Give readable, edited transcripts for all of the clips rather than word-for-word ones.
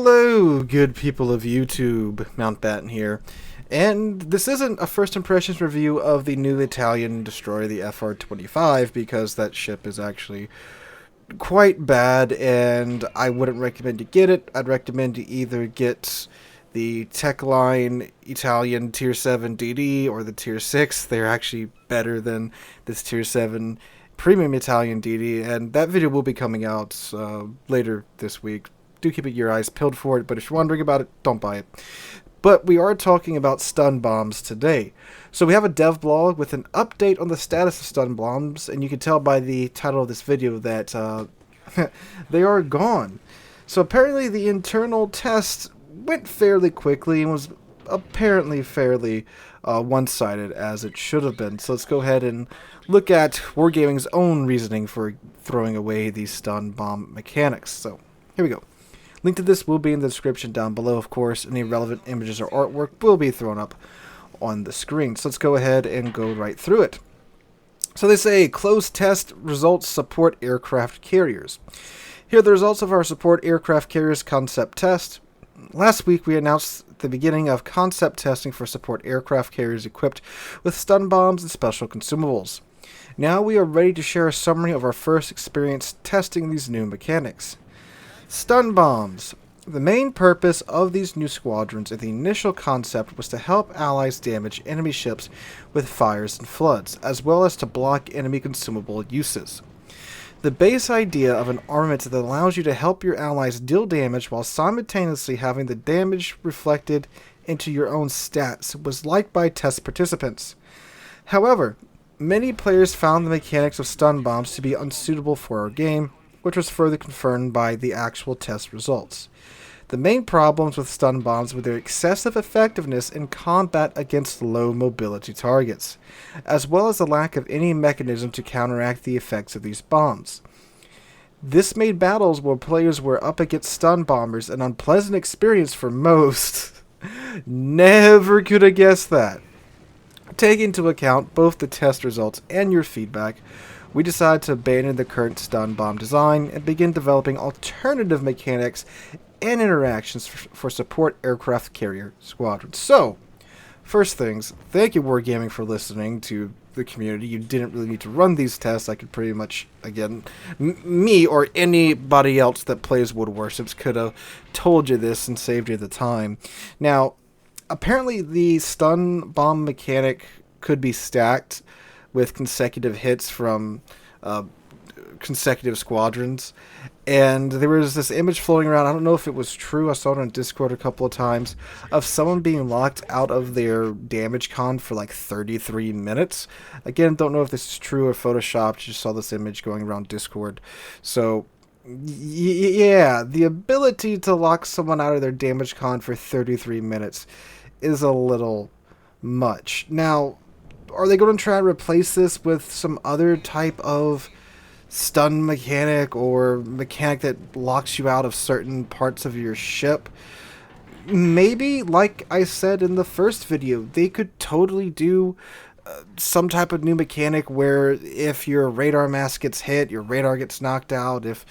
Hello, good people of YouTube. Mountbatten here. And this isn't a first impressions review of the new Italian destroyer, the FR-25, because that ship is actually quite bad, and I wouldn't recommend you get it. I'd recommend you either get the Techline Italian Tier 7 DD or the Tier 6. They're actually better than this Tier 7 Premium Italian DD, and that video will be coming out later this week. Do keep your eyes peeled for it, but if you're wondering about it, don't buy it. But we are talking about stun bombs today. So we have a dev blog with an update on the status of stun bombs, and you can tell by the title of this video that they are gone. So apparently the internal test went fairly quickly and was apparently fairly one-sided, as it should have been. So let's go ahead and look at Wargaming's own reasoning for throwing away these stun bomb mechanics. So here we go. Link to this will be in the description down below, of course. Any relevant images or artwork will be thrown up on the screen. So let's go ahead and go right through it. So they say, closed test results support aircraft carriers. Here are the results of our support aircraft carriers concept test. Last week we announced the beginning of concept testing for support aircraft carriers equipped with stun bombs and special consumables. Now we are ready to share a summary of our first experience testing these new mechanics. Stun bombs. The main purpose of these new squadrons in the initial concept was to help allies damage enemy ships with fires and floods, as well as to block enemy consumable uses. The base idea of an armament that allows you to help your allies deal damage while simultaneously having the damage reflected into your own stats was liked by test participants. However, many players found the mechanics of stun bombs to be unsuitable for our game, which was further confirmed by the actual test results. The main problems with stun bombs were their excessive effectiveness in combat against low mobility targets, as well as the lack of any mechanism to counteract the effects of these bombs. This made battles where players were up against stun bombers an unpleasant experience for most. Never could have guessed that. Taking into account both the test results and your feedback, we decided to abandon the current stun bomb design and begin developing alternative mechanics and interactions for support aircraft carrier squadrons. So, first things, thank you Wargaming for listening to the community. You didn't really need to run these tests. I could pretty much, again, me or anybody else that plays Wood Warships could have told you this and saved you the time. Now, apparently the stun bomb mechanic could be stacked with consecutive hits from consecutive squadrons, and there was this image floating around. I don't know if it was true. I saw it on Discord a couple of times of someone being locked out of their damage con for like 33 minutes. Again, don't know if this is true or photoshopped. Just saw this image going around Discord. So yeah, the ability to lock someone out of their damage con for 33 minutes is a little much. Now, are they going to try to replace this with some other type of stun mechanic or mechanic that locks you out of certain parts of your ship? Maybe, like I said in the first video, they could totally do some type of new mechanic where if your radar mask gets hit, your radar gets knocked out. If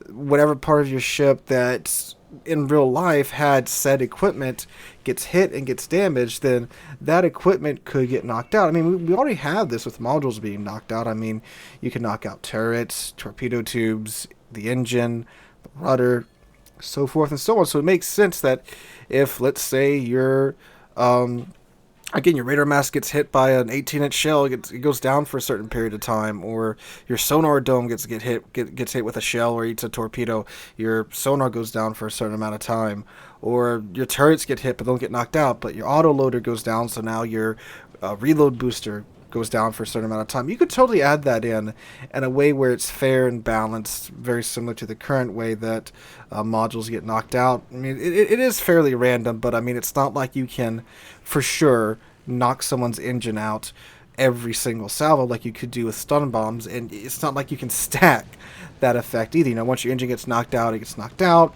whatever part of your ship that's in real life had said equipment gets hit and gets damaged, then that equipment could get knocked out. I mean, we already have this with modules being knocked out. I mean, you can knock out turrets, torpedo tubes, the engine, the rudder, so forth and so on. So it makes sense that if, let's say, your again, your radar mask gets hit by an 18-inch shell, it goes down for a certain period of time, or your sonar dome gets hit with a shell or eats a torpedo, your sonar goes down for a certain amount of time, or your turrets get hit but don't get knocked out, but your autoloader goes down, so now your reload booster goes down for a certain amount of time. You could totally add that in a way where it's fair and balanced, very similar to the current way that modules get knocked out. I mean, it is fairly random, but I mean, it's not like you can, for sure, knock someone's engine out every single salvo like you could do with stun bombs, and it's not like you can stack that effect either. You know, once your engine gets knocked out, it gets knocked out.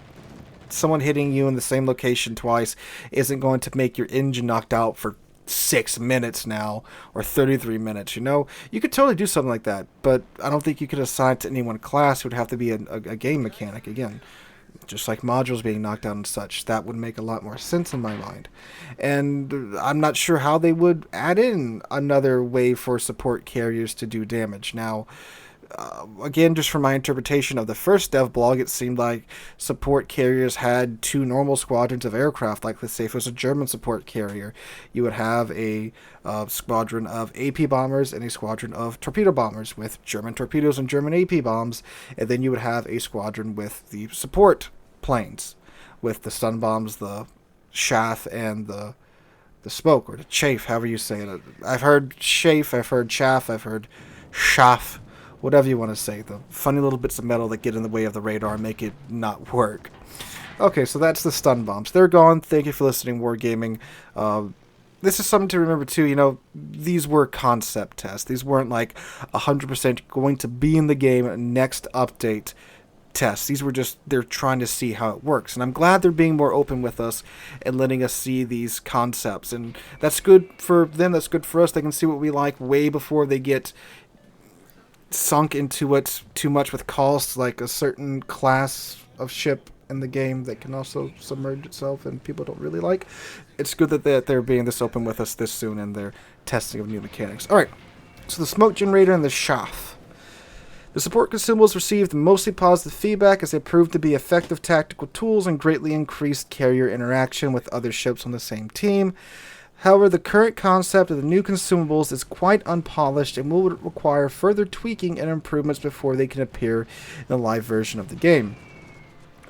Someone hitting you in the same location twice isn't going to make your engine knocked out for 6 minutes now, or 33 minutes, you know? You could totally do something like that, but I don't think you could assign it to any one class. It would have to be a game mechanic, again. just like modules being knocked down and such. That would make a lot more sense in my mind. And I'm not sure how they would add in another way for support carriers to do damage. Now, again, just from my interpretation of the first dev blog, it seemed like support carriers had two normal squadrons of aircraft. Like, let's say if it was a German support carrier, you would have a squadron of AP bombers and a squadron of torpedo bombers with German torpedoes and German AP bombs, and then you would have a squadron with the support planes, with the stun bombs, the chaff, and the smoke, or the chafe, however you say it. I've heard chafe, I've heard chaff, I've heard chaff, whatever you want to say. The funny little bits of metal that get in the way of the radar and make it not work. Okay, so that's the stun bombs. They're gone. Thank you for listening, Wargaming. This is something to remember, too. You know, these were concept tests. These weren't like 100% going to be in the game next update tests. These were just, they're trying to see how it works. And I'm glad they're being more open with us and letting us see these concepts. And that's good for them. That's good for us. They can see what we like way before they get sunk into it too much with costs, like a certain class of ship in the game that can also submerge itself and people don't really like. It's good that they're being this open with us this soon and they're testing of new mechanics. Alright, so the smoke generator and the chaff. The support consumables received mostly positive feedback as they proved to be effective tactical tools and greatly increased carrier interaction with other ships on the same team. However, the current concept of the new consumables is quite unpolished and will require further tweaking and improvements before they can appear in the live version of the game.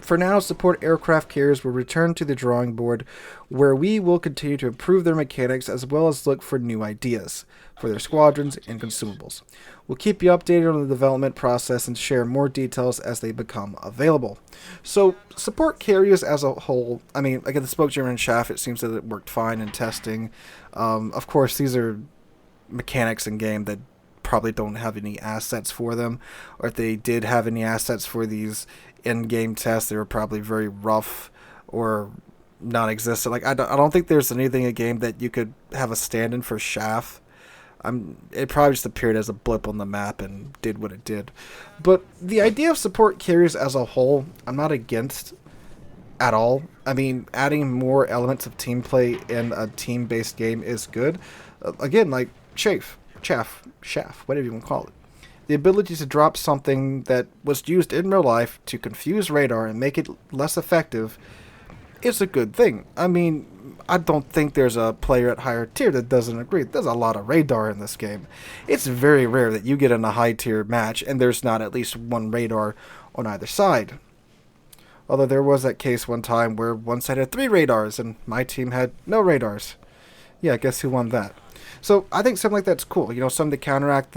For now, support aircraft carriers will return to the drawing board, where we will continue to improve their mechanics as well as look for new ideas for their squadrons and consumables. We'll keep you updated on the development process and share more details as they become available. So, support carriers as a whole, I mean, again, the smoke generator and chaff, it seems that it worked fine in testing. Of course, these are mechanics in game that probably don't have any assets for them, or if they did have any assets for these in-game tests, they were probably very rough or non-existent. Like, I don't think there's anything in a game that you could have a stand-in for chaff. It probably just appeared as a blip on the map and did what it did. But the idea of support carriers as a whole, I'm not against at all. I mean, adding more elements of team play in a team-based game is good. Again, like chaff, whatever you want to call it. The ability to drop something that was used in real life to confuse radar and make it less effective is a good thing. I mean, I don't think there's a player at higher tier that doesn't agree. There's a lot of radar in this game. It's very rare that you get in a high tier match and there's not at least one radar on either side. Although there was that case one time where one side had 3 radars and my team had no radars. Yeah, guess who won that? So I think something like that's cool. You know, something to counteract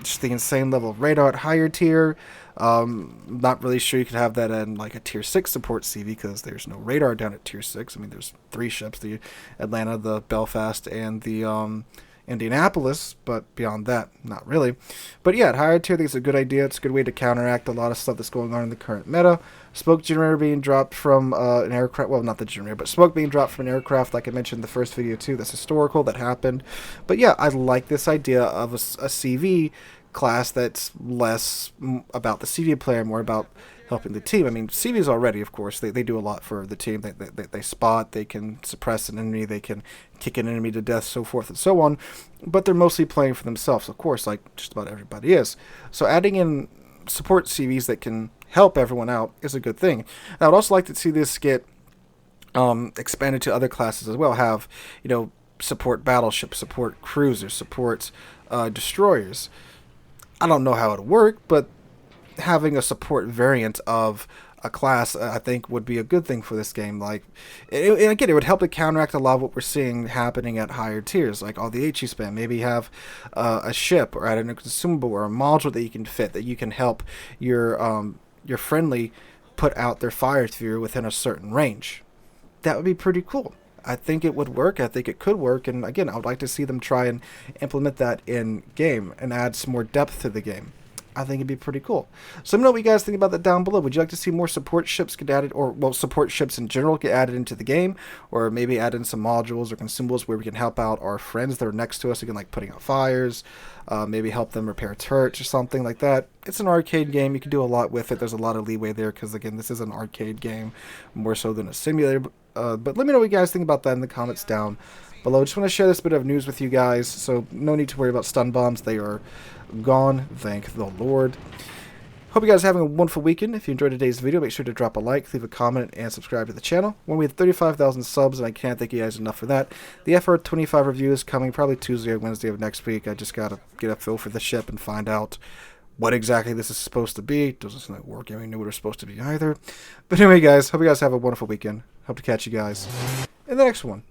just the insane level of radar at higher tier. Not really sure you could have that in like a tier 6 support CV because there's no radar down at tier 6. I mean, there's 3 ships, the Atlanta, the Belfast, and the Indianapolis, but beyond that, not really. But yeah, at higher tier, I think it's a good idea. It's a good way to counteract a lot of stuff that's going on in the current meta. Smoke generator being dropped from an aircraft, well, not the generator, but smoke being dropped from an aircraft, like I mentioned in the first video too. That's historical, that happened. But yeah, I like this idea of a CV class that's less about the CV player, more about helping the team. I mean, CVs already, of course, they do a lot for the team. They spot, they can suppress an enemy, they can kick an enemy to death, so forth and so on. But they're mostly playing for themselves, of course, like just about everybody is. So adding in support CVs that can help everyone out is a good thing. And I would also like to see this get expanded to other classes as well. Have, you know, support battleships, support cruisers, support destroyers. I don't know how it would work, but having a support variant of a class, I think, would be a good thing for this game. Like, and again, it would help to counteract a lot of what we're seeing happening at higher tiers, like all the HE spam. Maybe have a ship or add a consumable or a module that you can fit, that you can help your friendly put out their fire sphere within a certain range. That would be pretty cool. I think it would work. I think it could work. And again, I would like to see them try and implement that in game and add some more depth to the game. I think it'd be pretty cool. So let me know what you guys think about that down below. Would you like to see more support ships get added, or, well, support ships in general get added into the game, or maybe add in some modules or consumables where we can help out our friends that are next to us, again, like putting out fires, maybe help them repair turrets or something like that. It's an arcade game. You can do a lot with it. There's a lot of leeway there because, again, this is an arcade game more so than a simulator. But let me know what you guys think about that in the comments down below. Just want to share this bit of news with you guys, so no need to worry about stun bombs. They are gone, thank the Lord. Hope you guys are having a wonderful weekend. If you enjoyed today's video, make sure to drop a like, leave a comment, and subscribe to the channel. When we have 35,000 subs, and I can't thank you guys enough for that. The FR25 review is coming probably Tuesday or Wednesday of next week. I just gotta get a feel for the ship and find out what exactly this is supposed to be. Doesn't seem like Wargaming knew what it was supposed to be either. But anyway, guys, hope you guys have a wonderful weekend. Hope to catch you guys in the next one.